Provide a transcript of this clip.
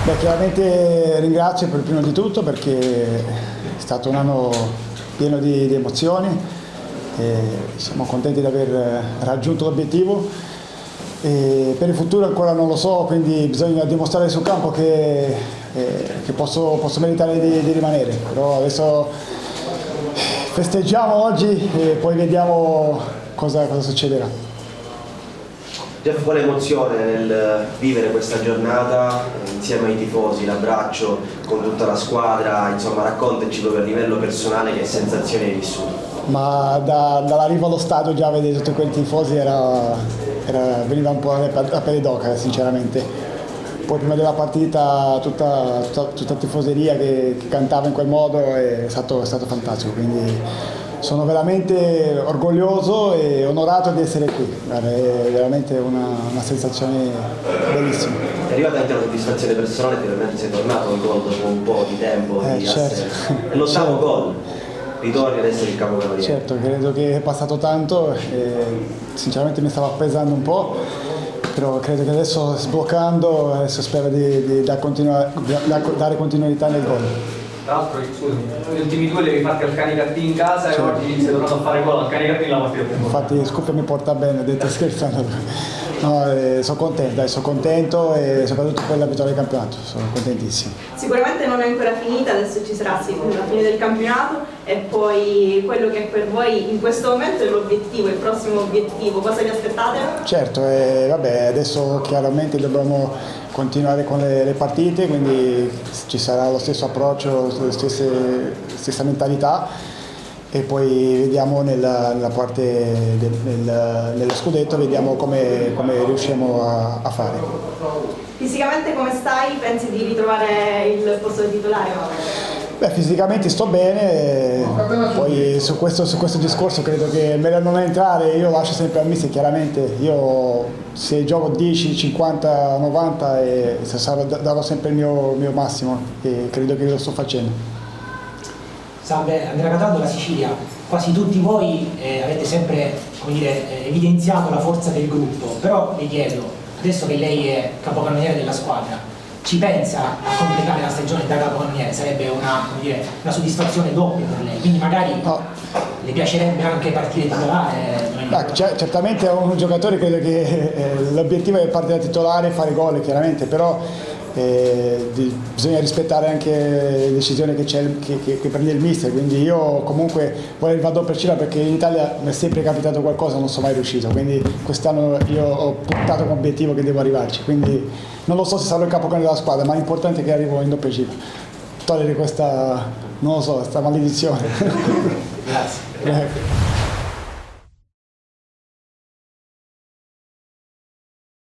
Beh, chiaramente ringrazio per prima di tutto perché è stato un anno pieno di emozioni e siamo contenti di aver raggiunto l'obiettivo. E per il futuro ancora non lo so, quindi bisogna dimostrare sul campo che posso meritare di rimanere. Però adesso festeggiamo oggi e poi vediamo cosa succederà. Jeff, quale emozione nel vivere questa giornata insieme ai tifosi, l'abbraccio con tutta la squadra, insomma raccontaci proprio a livello personale che sensazioni hai vissuto. Ma dall'arrivo allo stadio già vedere tutti quei tifosi veniva un po' a pelle d'oca sinceramente. Poi prima della partita tutta la tifoseria che cantava in quel modo è stato fantastico, quindi sono veramente orgoglioso e onorato di essere qui, guarda, è veramente una sensazione bellissima. È arrivata anche la soddisfazione personale, finalmente sei tornato al gol dopo un po' di tempo di assenza. È l'ottavo gol, ritorni ad essere il capocannoniere. Certo, credo che è passato tanto e sinceramente mi stava pesando un po', però credo che adesso sbloccando, adesso spero di dare continuità nel gol. Tra l'altro, scusami, gli ultimi due li hai fatti al Canicattì in casa e oggi sei tornato a fare gol al Canicattì la partita. Infatti Scoop mi porta bene, ho detto scherzando. No, sono contento e soprattutto per la vittoria del campionato, sono contentissimo. Sicuramente non è ancora finita, adesso ci sarà la fine del campionato e poi quello che per voi in questo momento è l'obiettivo, il prossimo obiettivo, cosa vi aspettate? Certo, vabbè, adesso chiaramente dobbiamo continuare con le partite, quindi ci sarà lo stesso approccio, la stessa mentalità e poi vediamo nella parte dello scudetto, vediamo come riusciamo a fare. Fisicamente come stai? Pensi di ritrovare il posto di titolare? Beh, fisicamente sto bene, poi su questo discorso credo che è meglio non entrare, io lascio sempre a mister chiaramente, io se gioco 10, 50, 90 darò sempre il mio massimo e credo che lo sto facendo. Salve, Andrea Cataldo, la Sicilia. Quasi tutti voi avete sempre, come dire, evidenziato la forza del gruppo, però vi chiedo, adesso che lei è capocannoniere della squadra, ci pensa a completare la stagione da capocannoniere? Sarebbe una soddisfazione doppia per lei, quindi magari le piacerebbe anche partire titolare? Certamente è un giocatore, credo che l'obiettivo è partire titolare e fare gol chiaramente, però bisogna rispettare anche le decisioni che prende il mister, quindi io comunque vorrei vado per Cila perché in Italia mi è sempre capitato qualcosa, non sono mai riuscito, quindi quest'anno io ho puntato come obiettivo che devo arrivarci, quindi non lo so se sarò il capocannoniere della squadra, ma l'importante è che arrivo in doppia Cila, togliere questa, non lo so, questa maledizione. Grazie.